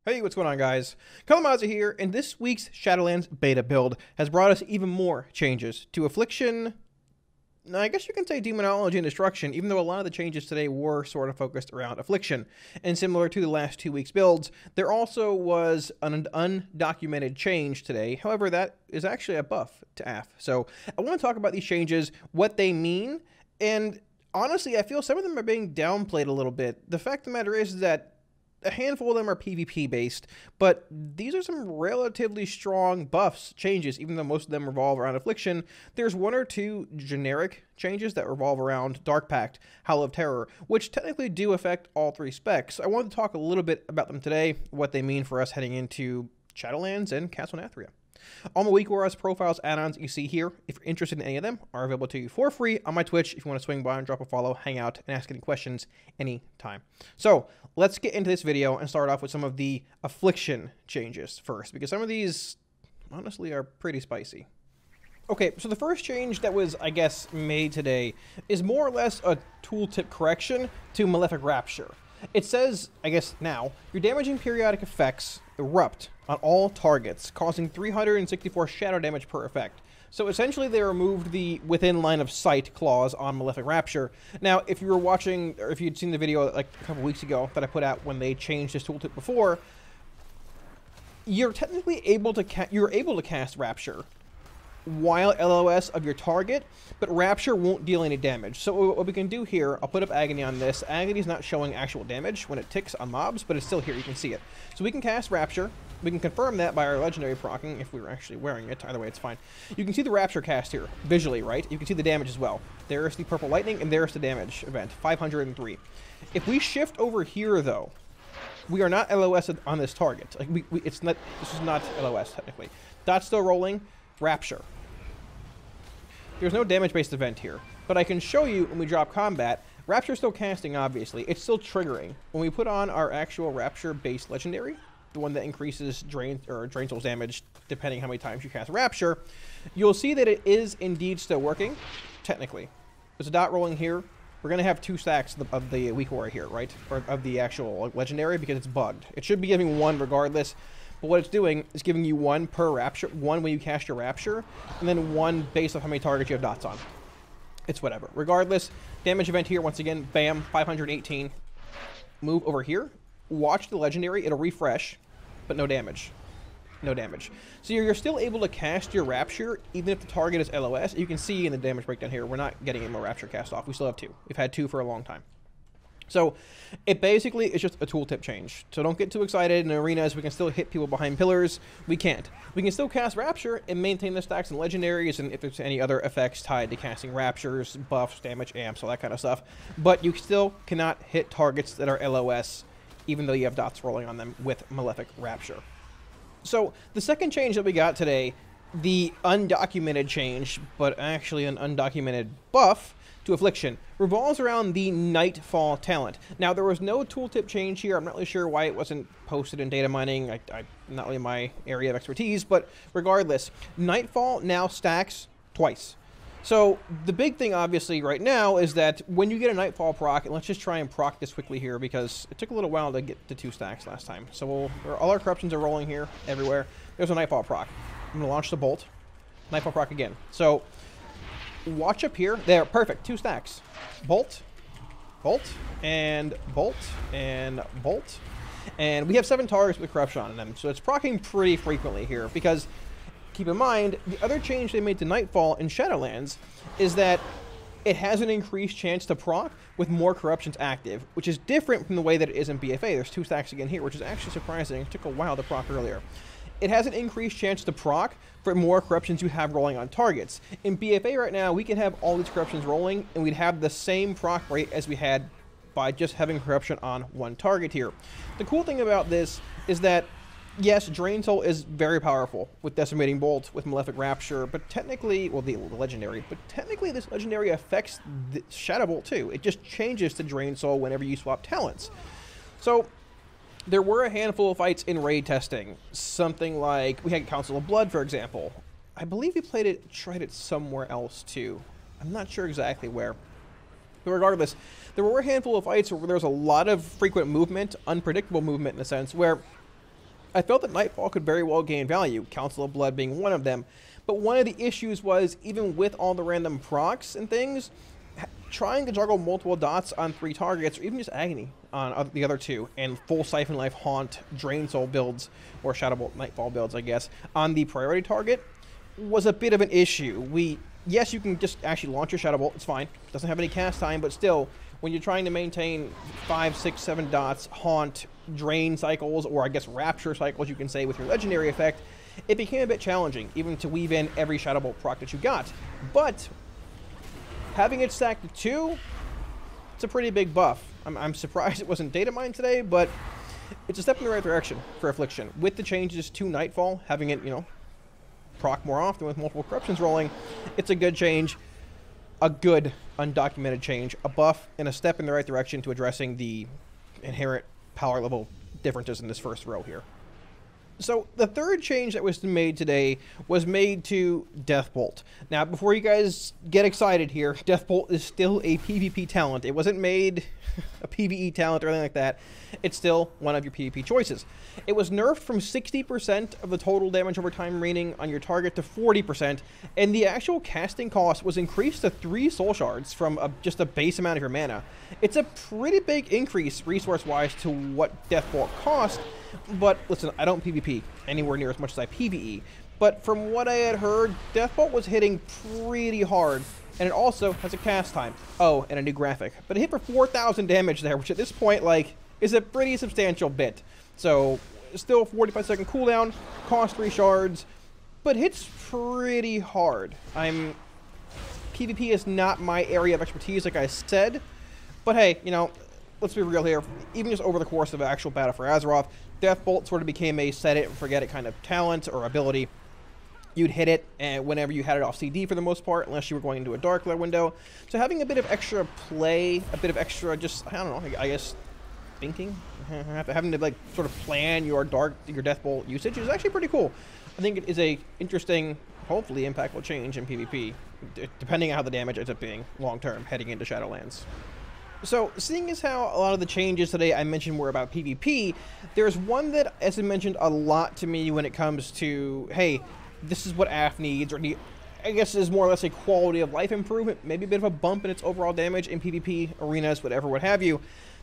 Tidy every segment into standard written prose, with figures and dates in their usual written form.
Hey, what's going on, guys? Kalamazi here, and this week's Shadowlands Beta build has brought us even more changes to Affliction. I guess you can say Demonology and Destruction, even though a lot of the changes today were sort of focused around Affliction. And similar to the last 2 weeks' builds, there also was an undocumented change today. However, that is actually a buff to Aff. So I want to talk about these changes, what they mean, and honestly, I feel some of them are being downplayed a little bit. The fact of the matter is that a handful of them are PvP based, but these are some relatively strong buffs, changes, even though most of them revolve around Affliction. There's one or two generic changes that revolve around Dark Pact, Howl of Terror, which technically do affect all three specs. I wanted to talk a little bit about them today, what they mean for us heading into Shadowlands and Castle Nathria. All my Week Warriors profiles, add-ons you see here, if you're interested in any of them, are available to you for free on my Twitch if you want to swing by and drop a follow, hang out, and ask any questions anytime. So, let's get into this video and start off with some of the Affliction changes first, because some of these, honestly, are pretty spicy. Okay, so the first change that was, I guess, made today is more or less a tooltip correction to Malefic Rapture. It says, I guess now, your damaging periodic effects erupt on all targets, causing 364 shadow damage per effect. So essentially they removed the within line of sight clause on Malefic Rapture. Now, if you were watching, or if you'd seen the video like a couple weeks ago that I put out when they changed this tooltip before, you're technically able to cast Rapture while LOS of your target, but Rapture won't deal any damage. So what we can do here, I'll put up Agony on this. Agony's not showing actual damage when it ticks on mobs, but it's still here, you can see it. So we can cast Rapture. We can confirm that by our legendary proccing if we were actually wearing it. Either way, it's fine. You can see the Rapture cast here, visually, right? You can see the damage as well. There's the purple lightning, and there's the damage event, 503. If we shift over here, though, we are not LOS on this target. Like this is not LOS, technically. Dot's still rolling. Rapture. There's no damage-based event here, but I can show you when we drop combat, Rapture's still casting, obviously. It's still triggering. When we put on our actual Rapture-based legendary, the one that increases Drain Soul's damage depending how many times you cast Rapture, you'll see that it is indeed still working, technically. There's a dot rolling here. We're going to have 2 stacks of the Weak Warrior here, right? Or of the actual legendary, because it's bugged. It should be giving 1 regardless. But what it's doing is giving you 1 per Rapture, 1 when you cast your Rapture, and then 1 based off how many targets you have dots on. It's whatever. Regardless, damage event here, once again, bam, 518. Move over here. Watch the legendary. It'll refresh, but no damage. No damage. So you're still able to cast your Rapture, even if the target is LOS. You can see in the damage breakdown here, we're not getting any more Rapture cast off. We still have 2. We've had 2 for a long time. So it basically is just a tooltip change. So don't get too excited. In arenas, we can still hit people behind pillars. We can't. We can still cast Rapture and maintain the stacks and legendaries, and if there's any other effects tied to casting Raptures, buffs, damage, amps, all that kind of stuff. But you still cannot hit targets that are LOS, even though you have dots rolling on them with Malefic Rapture. So the second change that we got today, the undocumented change, but actually an undocumented buff to Affliction, revolves around the Nightfall talent. Now, there was no tooltip change here. I'm not really sure why it wasn't posted in data mining. Not really my area of expertise, but regardless, Nightfall now stacks twice. So the big thing, obviously, right now is that when you get a Nightfall proc, and let's just try and proc this quickly here because it took a little while to get to 2 stacks last time. So all our corruptions are rolling here, everywhere. There's a Nightfall proc. I'm going to launch the Bolt. Nightfall proc again. So watch up here. There, perfect. 2 stacks. Bolt, Bolt, and Bolt, and Bolt. And we have 7 targets with corruption on them. So it's proccing pretty frequently here because, keep in mind, the other change they made to Nightfall in Shadowlands is that it has an increased chance to proc with more corruptions active, which is different from the way that it is in BFA. There's 2 stacks again here, which is actually surprising. It took a while to proc earlier. It has an increased chance to proc for more corruptions you have rolling on targets. In BFA right now, we can have all these corruptions rolling, and we'd have the same proc rate as we had by just having corruption on 1 target here. The cool thing about this is that, yes, Drain Soul is very powerful with Decimating Bolt, with Malefic Rapture, but technically, well, the legendary, but technically this legendary affects the Shadowbolt too. It just changes to Drain Soul whenever you swap talents. So there were a handful of fights in raid testing. Something like, we had Council of Blood, for example. I believe we tried it somewhere else too. I'm not sure exactly where. But regardless, there were a handful of fights where there was a lot of frequent movement, unpredictable movement in a sense, where I felt that Nightfall could very well gain value, Council of Blood being one of them. But one of the issues was, even with all the random procs and things, trying to juggle multiple dots on 3 targets, or even just Agony on the other 2, and full Siphon Life, Haunt, Drain Soul builds, or Shadowbolt Nightfall builds, I guess, on the priority target, was a bit of an issue. Yes, you can just actually launch your Shadowbolt, it's fine. It doesn't have any cast time, but still, when you're trying to maintain 5, 6, 7 dots, Haunt, Drain cycles, or I guess Rapture cycles, you can say, with your Legendary effect, it became a bit challenging, even to weave in every Shadowbolt proc that you got. But having it stacked to 2, it's a pretty big buff. I'm surprised it wasn't data mined today, but it's a step in the right direction for Affliction. With the changes to Nightfall, having it, you know, proc more often with multiple corruptions rolling, it's a good change, a good undocumented change, a buff, and a step in the right direction to addressing the inherent power level differences in this first row here. So the third change that was made today was made to Deathbolt. Now, before you guys get excited here, Deathbolt is still a PvP talent. It wasn't made a PvE talent or anything like that. It's still one of your PvP choices. It was nerfed from 60% of the total damage over time rating on your target to 40%, and the actual casting cost was increased to 3 soul shards from just a base amount of your mana. It's a pretty big increase resource-wise to what Deathbolt cost, but listen, I don't PvP anywhere near as much as I PvE, but from what I had heard, Deathbolt was hitting pretty hard, and it also has a cast time. Oh, and a new graphic. But it hit for 4,000 damage there, which at this point, like, is a pretty substantial bit. So, still 45-second cooldown, cost 3 shards, but hits pretty hard. PvP is not my area of expertise, like I said, but hey, you know, let's be real here. Even just over the course of an actual battle for Azeroth, Deathbolt sort of became a set it and forget it kind of talent or ability. You'd hit it and whenever you had it off CD for the most part, unless you were going into a dark lair window. So having a bit of extra play, a bit of extra just, I don't know, I guess thinking, having to like sort of plan your Deathbolt usage is actually pretty cool. I think it is a interesting, hopefully impactful change in PvP, depending on how the damage ends up being long term heading into Shadowlands. So, seeing as how a lot of the changes today I mentioned were about PvP, there's one that, as I mentioned, a lot to me when it comes to, hey, this is what AF needs, or I guess is more or less a quality of life improvement, maybe a bit of a bump in its overall damage in PvP, arenas, whatever, what have you.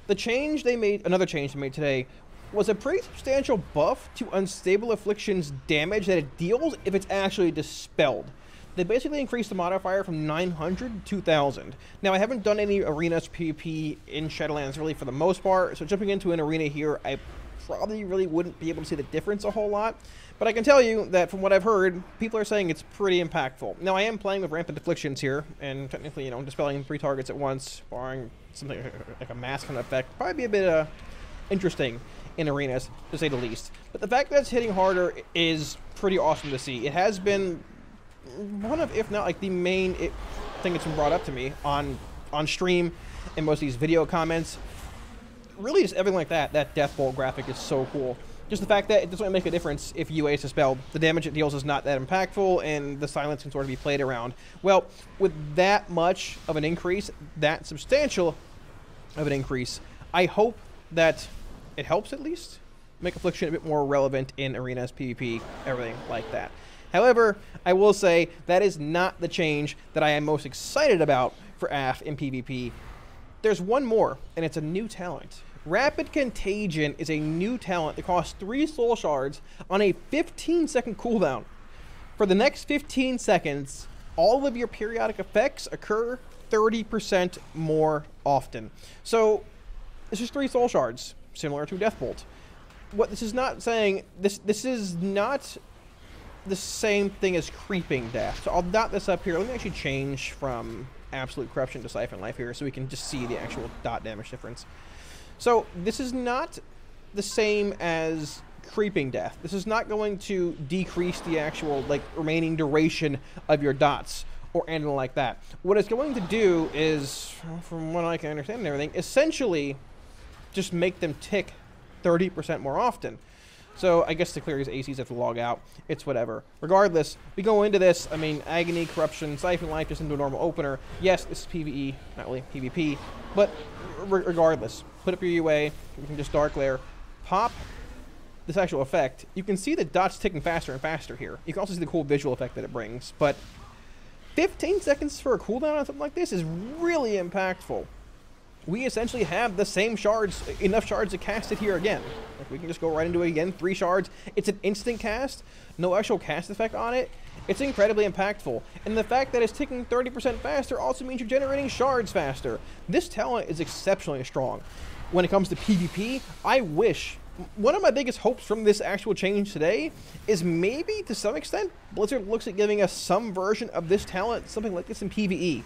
The change they made, another change they made today, was a pretty substantial buff to Unstable Affliction's damage that it deals if it's actually dispelled. They basically increased the modifier from 900 to 2,000. Now, I haven't done any arenas PvP in Shadowlands really for the most part, so jumping into an arena here, I probably really wouldn't be able to see the difference a whole lot. But I can tell you that from what I've heard, people are saying it's pretty impactful. Now, I am playing with Rampant Afflictions here, and technically, you know, dispelling 3 targets at once, barring something like a mass kind of effect, probably be a bit interesting in arenas, to say the least. But the fact that it's hitting harder is pretty awesome to see. It has been one of, if not like the main thing that's been brought up to me on stream and most of these video comments. Really just everything like that. That Deathbolt graphic is so cool. Just the fact that it doesn't make a difference if UA is dispelled. The damage it deals is not that impactful, and the silence can sort of be played around. Well, with that much of an increase, that substantial of an increase, I hope that it helps at least make Affliction a bit more relevant in arenas, PvP, everything like that. However, I will say that is not the change that I am most excited about for AF in PvP. There's one more, and it's a new talent. Rapid Contagion is a new talent that costs 3 soul shards on a 15-second cooldown. For the next 15 seconds, all of your periodic effects occur 30% more often. So, this is 3 soul shards, similar to Deathbolt. What this is not saying, this is not the same thing as Creeping Death. So I'll dot this up here. Let me actually change from Absolute Corruption to Siphon Life here so we can just see the actual dot damage difference. So this is not the same as Creeping Death. This is not going to decrease the actual like remaining duration of your dots or anything like that. What it's going to do is, from what I can understand and everything, essentially just make them tick 30% more often. So I guess to clear his ACs have to log out. It's whatever. Regardless, we go into this, I mean, Agony, Corruption, Siphon Life, just into a normal opener. Yes, this is PvE, not really PvP, but regardless, put up your UA, we can just Dark Lair, pop this actual effect, you can see the dots ticking faster and faster here. You can also see the cool visual effect that it brings, but 15 seconds for a cooldown on something like this is really impactful. We essentially have the same shards, enough shards to cast it here again. Like, we can just go right into it again, 3 shards. It's an instant cast, no actual cast effect on it. It's incredibly impactful. And the fact that it's ticking 30% faster also means you're generating shards faster. This talent is exceptionally strong. When it comes to PvP, I wish... One of my biggest hopes from this actual change today is maybe, to some extent, Blizzard looks at giving us some version of this talent, something like this in PvE.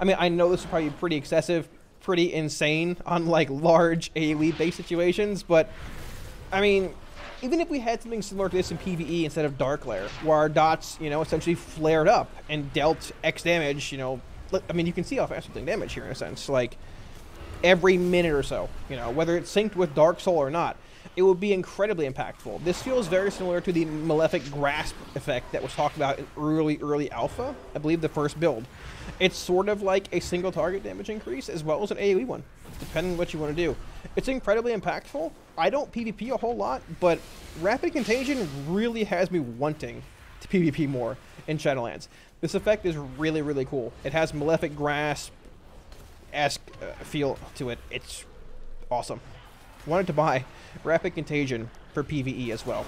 I mean, I know this is probably pretty excessive, pretty insane on, like, large AoE-based situations, but, I mean, even if we had something similar to this in PvE instead of Dark Glare, where our dots, you know, essentially flared up and dealt X damage, you know, I mean, you can see how fast we're doing damage here in a sense, like, every minute or so, you know, whether it's synced with Dark Soul or not. It would be incredibly impactful. This feels very similar to the Malefic Grasp effect that was talked about in early alpha, I believe the first build. It's sort of like a single target damage increase as well as an AoE one, depending on what you want to do. It's incredibly impactful. I don't PvP a whole lot, but Rapid Contagion really has me wanting to PvP more in Shadowlands. This effect is really, really cool. It has Malefic Grasp-esque feel to it. It's awesome. Wanted to buy Rapid Contagion for PvE as well.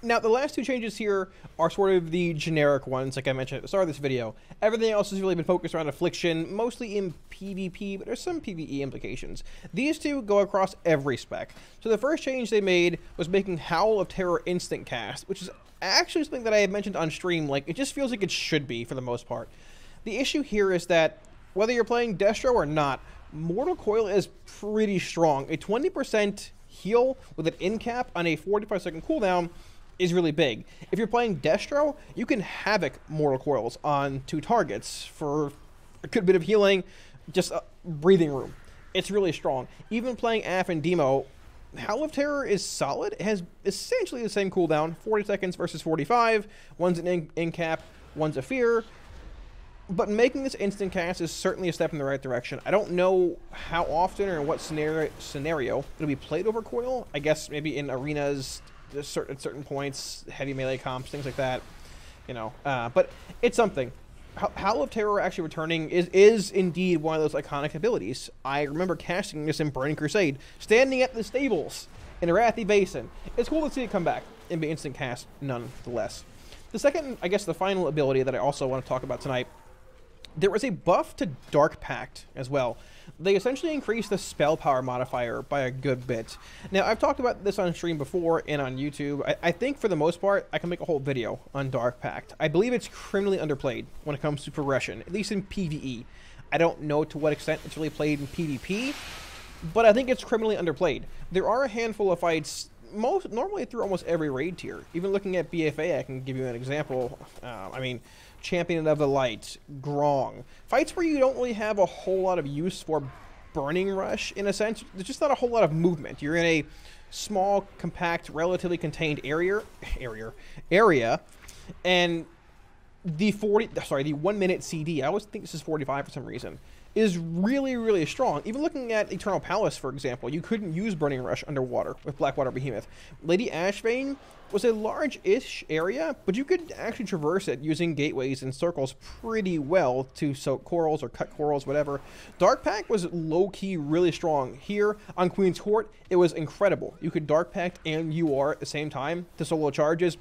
Now, the last 2 changes here are sort of the generic ones, like I mentioned at the start of this video. Everything else has really been focused around Affliction, mostly in PvP, but there's some PvE implications. These 2 go across every spec. So the first change they made was making Howl of Terror instant cast, which is actually something that I had mentioned on stream. Like, it just feels like it should be for the most part. The issue here is that whether you're playing Destro or not, Mortal Coil is pretty strong. A 20% heal with an in cap on a 45-second cooldown is really big. If you're playing Destro, you can havoc Mortal Coils on 2 targets for a good bit of healing, just breathing room. It's really strong. Even playing Aff and Demo, Howl of Terror is solid. It has essentially the same cooldown, 40 seconds versus 45. One's an in cap, one's a fear. But making this instant cast is certainly a step in the right direction. I don't know how often or in what scenario it'll be played over Coil. I guess maybe in arenas at certain points, heavy melee comps, things like that. You know, but it's something. Howl of Terror actually returning is indeed one of those iconic abilities. I remember casting this in Burning Crusade, standing at the stables in Arathi Basin. It's cool to see it come back and be instant cast nonetheless. The second, I guess the final ability that I also want to talk about tonight, there was a buff to Dark Pact as well. They essentially increased the spell power modifier by a good bit. Now, I've talked about this on stream before and on YouTube. I think for the most part, I can make a whole video on Dark Pact. I believe it's criminally underplayed when it comes to progression, at least in PvE. I don't know to what extent it's really played in PvP, but I think it's criminally underplayed. There are a handful of fights normally through almost every raid tier. Even looking at BFA, I can give you an example. I mean, Champion of the Light, Grong. Fights where you don't really have a whole lot of use for Burning Rush, in a sense. There's just not a whole lot of movement. You're in a small, compact, relatively contained area, and the 1 minute CD, I always think this is 45 for some reason, is really, really strong. Even looking at Eternal Palace, for example, you couldn't use Burning Rush underwater with Blackwater Behemoth. Lady Ashvane was a large-ish area, but you could actually traverse it using gateways and circles pretty well to soak corals or cut corals, whatever. Dark Pact was low-key really strong. Here on Queen's Court, it was incredible. You could Dark Pact and UR at the same time to solo charges.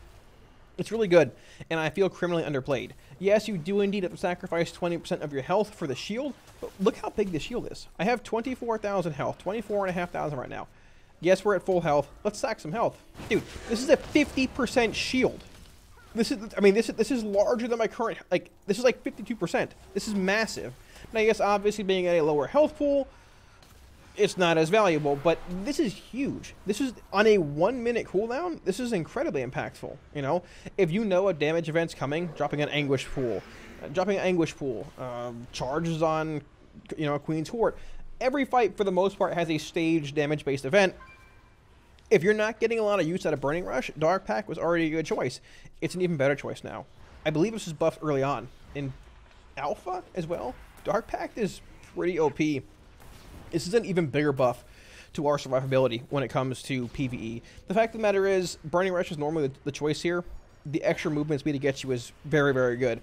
It's really good, and I feel criminally underplayed. Yes, you do indeed have to sacrifice 20% of your health for the shield, but look how big the shield is. I have 24,000 health, 24,500 right now. Yes, we're at full health. Let's stack some health. Dude, this is a 50% shield. This is larger than my current, like, this is like 52%. This is massive. Now, yes, obviously being at a lower health pool, it's not as valuable, but this is huge. This is on a 1 minute cooldown. This is incredibly impactful. You know, if you know a damage event's coming, dropping an Anguish Pool, charges on, you know, Queen's Court. Every fight, for the most part, has a staged damage-based event. If you're not getting a lot of use out of Burning Rush, Dark Pact was already a good choice. It's an even better choice now. I believe this was buffed early on in Alpha as well. Dark Pact is pretty OP. This is an even bigger buff to our survivability when it comes to PvE. The fact of the matter is, Burning Rush is normally the choice here. The extra movement speed it gets you is very, very good.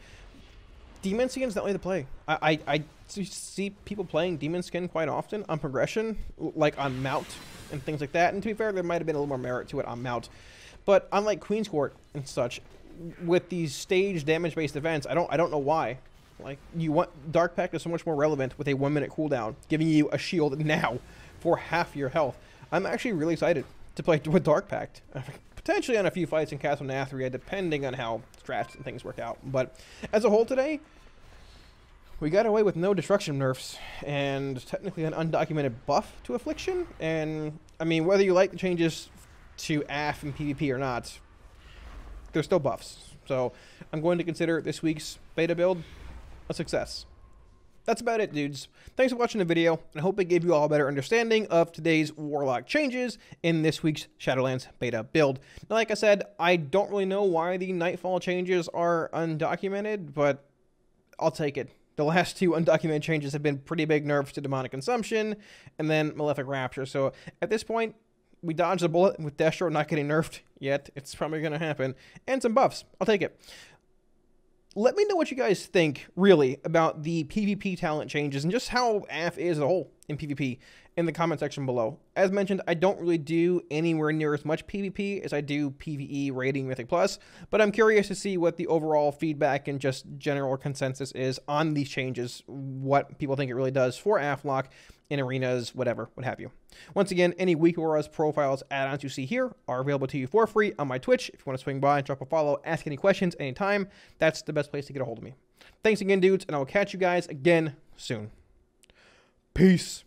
Demon Skin is not only the play. I see people playing Demon Skin quite often on progression, like on Mount and things like that. And to be fair, there might have been a little more merit to it on Mount. But unlike Queen's Court and such, with these stage damage-based events, I don't know why. Like, you want Dark Pact is so much more relevant with a 1-minute cooldown, giving you a shield now for half your health. I'm actually really excited to play with Dark Pact. Potentially on a few fights in Castle Nathria, depending on how strats and things work out. But as a whole today, we got away with no destruction nerfs and technically an undocumented buff to Affliction. And, I mean, whether you like the changes to AF and PvP or not, they're still buffs. So I'm going to consider this week's beta build a success. That's about it, dudes. Thanks for watching the video, and I hope it gave you all a better understanding of today's Warlock changes in this week's Shadowlands Beta build. Now, like I said, I don't really know why the Nightfall changes are undocumented, but I'll take it. The last two undocumented changes have been pretty big nerfs to Demonic Consumption, and then Malefic Rapture. So at this point, we dodged a bullet with Destro not getting nerfed yet. It's probably going to happen. And some buffs. I'll take it. Let me know what you guys think, really, about the PvP talent changes and just how AF is as a whole in PvP in the comment section below. As mentioned, I don't really do anywhere near as much PvP as I do PvE rating Mythic Plus, but I'm curious to see what the overall feedback and just general consensus is on these changes, what people think it really does for Afflock in arenas, whatever, what have you. Once again, any Week Auras profiles add-ons you see here are available to you for free on my Twitch. If you want to swing by and drop a follow, ask any questions anytime, that's the best place to get a hold of me. Thanks again, dudes, and I will catch you guys again soon. Peace.